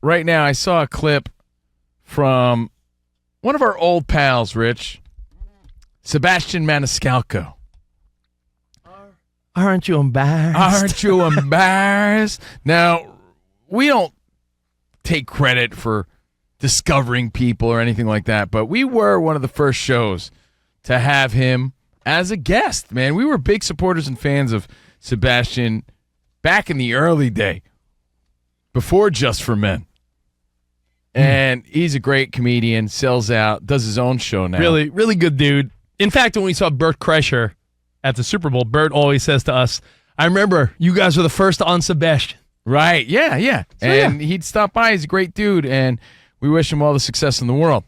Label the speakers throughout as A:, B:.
A: right now, I saw a clip from one of our old pals, Rich, Sebastian Maniscalco.
B: Aren't you embarrassed?
A: Aren't you embarrassed? Now, we don't take credit for discovering people or anything like that, but we were one of the first shows to have him as a guest, man. We were big supporters and fans of Sebastian back in the early day, before Just for Men. And he's a great comedian, sells out, does his own show now.
B: Really, really good dude. In fact, when we saw Bert Kreischer at the Super Bowl, Bert always says to us, I remember you guys were the first on Sebastian.
A: Right, yeah.
B: So,
A: and he'd stop by. He's a great dude, and we wish him all the success in the world.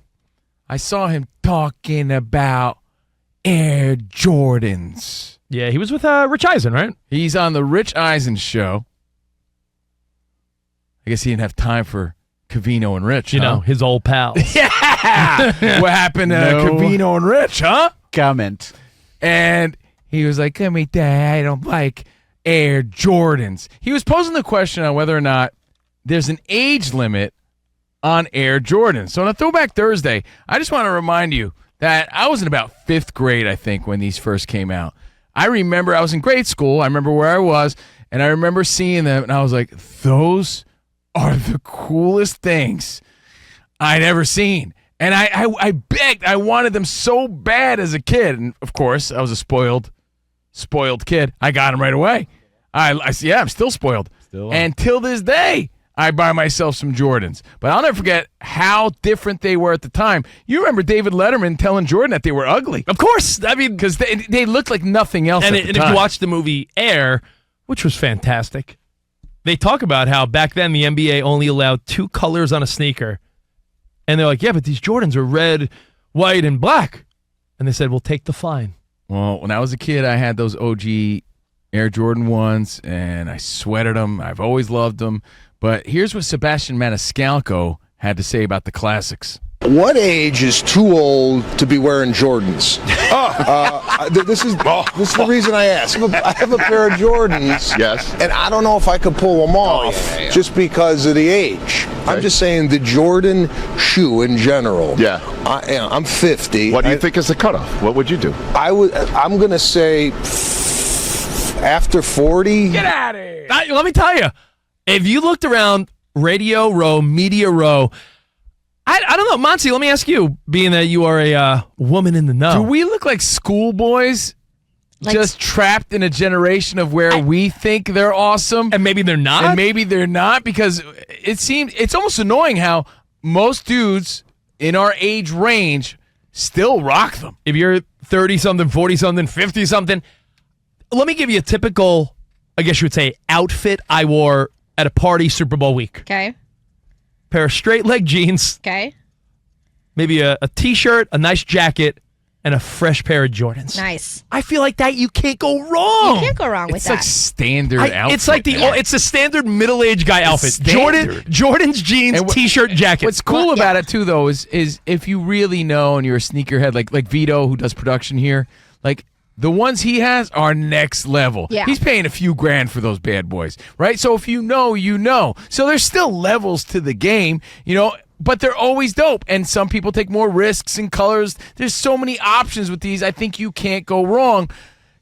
A: I saw him talking about Air Jordans.
B: Yeah, he was with Rich Eisen, right?
A: He's on the Rich Eisen show. I guess he didn't have time for Covino and Rich,
B: You know, his old pals.
A: Yeah! What happened to Covino and Rich, huh?
C: Comment.
A: And he was like, "Come here, Dad, I don't like Air Jordans." He was posing the question on whether or not there's an age limit on Air Jordans. So on a Throwback Thursday, I just want to remind you that I was in about 5th grade, I think, when these first came out. I remember I was in grade school. I remember where I was, and I remember seeing them, and I was like, those are the coolest things I'd ever seen. And I begged. I wanted them so bad as a kid. And, of course, I was a spoiled kid. I got them right away. I'm still spoiled. And till this day, I buy myself some Jordans. But I'll never forget how different they were at the time. You remember David Letterman telling Jordan that they were ugly.
B: Of course. I mean,
A: because they looked like nothing else
B: and
A: at the
B: if
A: time.
B: you watch the movie Air, which was fantastic, they talk about how back then the NBA only allowed 2 colors on a sneaker. And they're like, yeah, but these Jordans are red, white, and black. And they said, we'll take the fine.
A: Well, when I was a kid, I had those OG Air Jordan 1s, and I sweated them. I've always loved them. But here's what Sebastian Maniscalco had to say about the classics.
D: What age is too old to be wearing Jordans? This is the reason I ask. I have a pair of Jordans,
E: yes,
D: and I don't know if I could pull them off just because of the age. Okay. I'm just saying the Jordan shoe in general.
E: Yeah,
D: I'm 50.
E: What do you think is the cutoff? What would you do?
D: I'm gonna say after 40.
A: Get out of here!
B: Let me tell you, if you looked around Radio Row, Media Row, I don't know, Monty, let me ask you, being that you are a woman in the know.
A: Do we look like schoolboys just trapped in a generation of where we think they're awesome?
B: And maybe they're not?
A: And maybe they're not, because it's almost annoying how most dudes in our age range still rock them.
B: If you're 30-something, 40-something, 50-something, let me give you a typical, I guess you would say, outfit I wore at a party Super Bowl week.
F: Okay.
B: Pair of straight leg jeans.
F: Okay.
B: Maybe a t-shirt, a nice jacket, and a fresh pair of Jordans.
F: Nice.
B: I feel like that you can't go wrong.
F: You can't go wrong with
A: It's
F: that.
A: like standard outfit.
B: It's like it's a standard middle-aged guy outfit.
A: Standard.
B: Jordan's jeans, t-shirt, jacket.
A: What's cool about it too, though, is if you really know and you're a sneakerhead, like Vito, who does production here, like the ones he has are next level.
F: Yeah.
A: He's paying a few grand for those bad boys, right? So if you know, you know. So there's still levels to the game, but they're always dope. And some people take more risks and colors. There's so many options with these. I think you can't go wrong.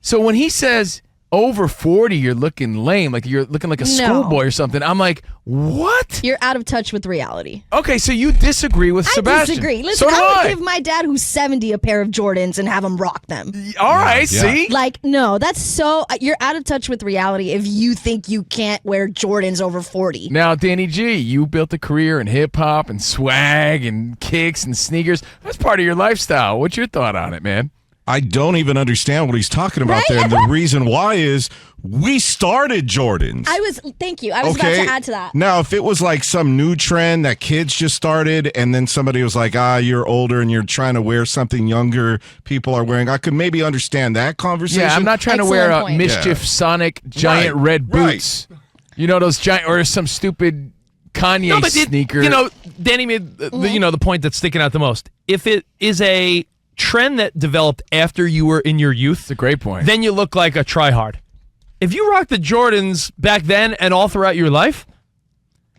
A: So when he says over 40, you're looking lame, like you're looking like a schoolboy or something, I'm like, what?
F: You're out of touch with reality.
A: Okay, so you disagree with Sebastian.
F: I disagree. Listen,
A: so
F: I would give my dad, who's 70, a pair of Jordans and have him rock them.
A: All right, see?
F: Like, no, that's so... You're out of touch with reality if you think you can't wear Jordans over 40.
A: Now, Danny G, you built a career in hip-hop and swag and kicks and sneakers. That's part of your lifestyle. What's your thought on it, man?
G: I don't even understand what he's talking about there. And the reason why is we started Jordans.
F: Thank you. I was about to add to that.
G: Now, if it was like some new trend that kids just started and then somebody was like, you're older and you're trying to wear something younger people are wearing, I could maybe understand that conversation.
A: Yeah, I'm not trying to wear a Mischief Sonic giant red boots. You know, those giant, or some stupid Kanye sneaker.
B: Danny made the point that's sticking out the most. If it is a trend that developed after you were in your youth,
A: it's a great point.
B: Then you look like a tryhard. If you rock the Jordans back then and all throughout your life,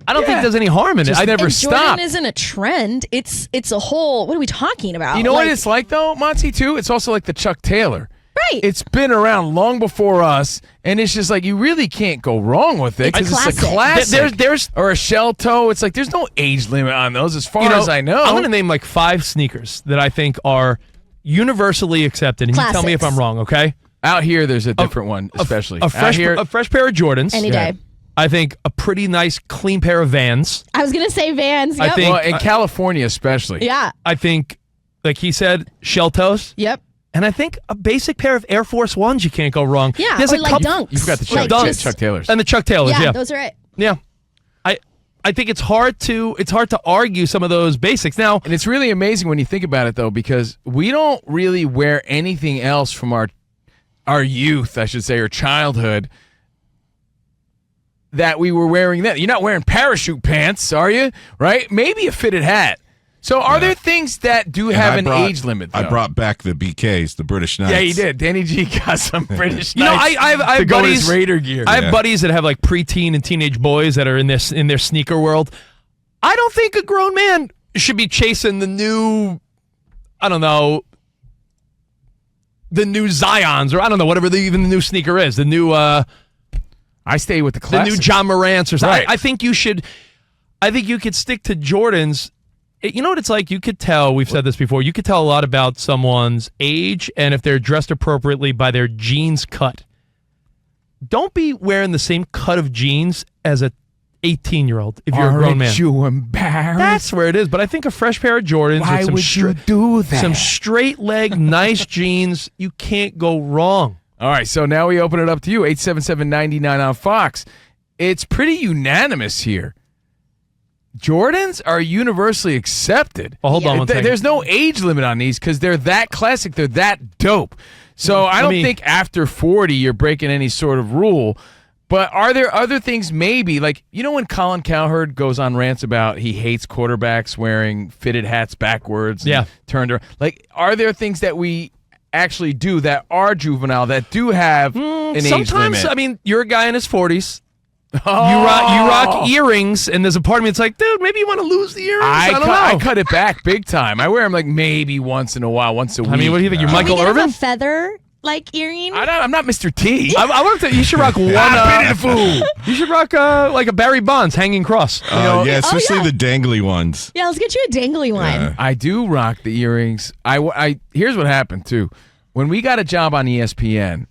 B: I don't think there's any harm in it.
A: Just
B: I
A: never
F: And Jordan
A: stop.
F: isn't a trend. It's a whole. What are we talking about?
A: You know what it's like though, Monty, too? It's also like the Chuck Taylor.
F: Right.
A: It's been around long before us, and it's just like you really can't go wrong with it
F: It's
A: because it's a
F: classic.
A: classic.
B: There's
A: or a shell toe. It's like there's no age limit on those as far as I know.
B: I'm going to name like 5 sneakers that I think are universally accepted, and you tell me if
F: Classics.
B: I'm wrong, okay?
A: Out here, there's a different one, especially.
B: A
A: Out
B: fresh,
A: here,
B: a fresh pair of Jordans.
F: Any day.
B: I think a pretty nice, clean pair of Vans.
F: I was gonna say Vans.
B: I
F: Yep.
B: think-
A: well, in California especially.
F: Yeah.
B: I think, like he said, shell toes.
F: Yep.
B: And I think a basic pair of Air Force Ones, you can't go wrong.
F: Yeah.
B: There's
F: Or
B: a
F: like
B: couple-
F: Dunks.
A: You forgot the
F: Like
B: Dunks.
A: Chuck Taylors.
B: And the Chuck Taylors,
F: Yeah,
B: yeah.
F: those are it.
B: Yeah. I think it's hard to argue some of those basics. Now,
A: And it's really amazing when you think about it, though, because we don't really wear anything else from our youth, I should say, or childhood that we were wearing then. You're not wearing parachute pants, are you? Right? Maybe a fitted hat. So are there things that do
G: And
A: have
G: I
A: an
G: brought-
A: age limit, though?
G: I brought back the BKs, the British Knights.
A: Yeah, you did. Danny G got some British
B: You know,
A: Knights
B: I have
A: to go in his
B: buddies-
A: Raider gear.
B: I have
G: Yeah.
B: buddies that have like preteen and teenage boys that are in their sneaker world. I don't think a grown man should be chasing the new, I don't know, the new Zions, or I don't know, whatever even the new sneaker is, the new
A: I stay with the
B: the
A: classics.
B: new John Morant's or something.
A: Right.
B: I think you should. I think you could stick to Jordans. You know what it's like? You could tell, we've said this before, you could tell a lot about someone's age and if they're dressed appropriately by their jeans cut. Don't be wearing the same cut of jeans as a 18-year-old if you're a grown man.
A: Aren't you embarrassed?
B: That's where it is. But I think a fresh pair of Jordans
A: Why
B: with some,
A: would you do that?
B: some straight leg, nice jeans, you can't go wrong.
A: All right, so now we open it up to you, 877-99 on Fox. It's pretty unanimous here. Jordans are universally accepted.
B: Well, hold on one second.
A: There's no age limit on these because they're that classic. They're that dope. So I don't think after 40 you're breaking any sort of rule. But are there other things maybe, like, you know when Colin Cowherd goes on rants about he hates quarterbacks wearing fitted hats backwards and
B: Yeah.
A: turned around? Like, are there things that we actually do that are juvenile that do have an age limit?
B: Sometimes, I mean, you're a guy in his 40s.
A: Oh.
B: You rock earrings, and there's a part of me that's like, dude, maybe you want to lose the earrings. I don't know.
A: I cut it back big time. I wear them like maybe once in a while, once a week.
B: I mean, what do you think? You're
F: Can
B: Michael
F: we get him
B: Irvin?
F: a feather like earring?
A: I'm not Mr. T.
B: I want to. You should rock one.
A: I'm Fool.
B: You should rock like a Barry Bonds hanging cross.
G: Yeah, especially
F: yeah.
G: the dangly ones.
F: Yeah, let's get you a dangly one.
A: I do rock the earrings. Here's what happened too. When we got a job on ESPN,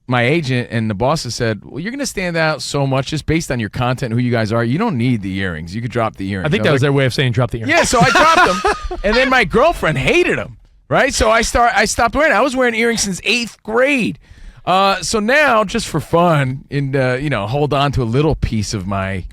A: my agent and the bosses said, well, you're going to stand out so much just based on your content, who you guys are. You don't need the earrings. You could drop the earrings.
B: I think that was their way of saying drop the earrings.
A: Yeah, so I dropped them. And then my girlfriend hated them, right? So I stopped wearing it. I was wearing earrings since 8th grade. So now, just for fun, and hold on to a little piece of my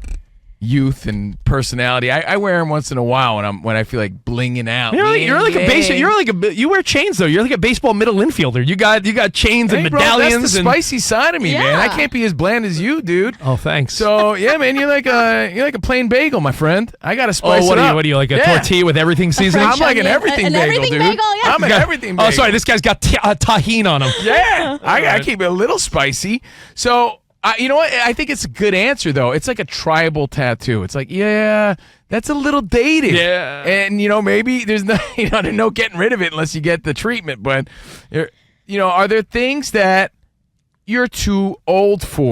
A: youth and personality, I wear them once in a while when I feel like blinging out.
B: You wear chains though. You're like a baseball middle infielder. You got chains and
A: Hey, bro,
B: medallions.
A: that's the
B: and
A: spicy side of me, man. I
F: Yeah.
A: can't be as bland as you, dude.
B: Oh, thanks.
A: So yeah, man, you're like a plain bagel, my friend. I gotta spice
B: what
A: it
B: are
A: up.
B: you? What are you like a
A: Yeah.
B: tortilla with everything seasoning?
A: I'm like an
F: onion,
A: everything
F: an
A: bagel,
F: everything
A: dude.
F: bagel, yeah.
A: I'm an everything bagel.
B: Oh, sorry. This guy's got tahine on him.
A: Yeah, I keep it a little spicy. So, you know what? I think it's a good answer, though. It's like a tribal tattoo. It's like, yeah, that's a little dated.
B: Yeah.
A: And, maybe there's no getting rid of it unless you get the treatment. But, are there things that you're too old for?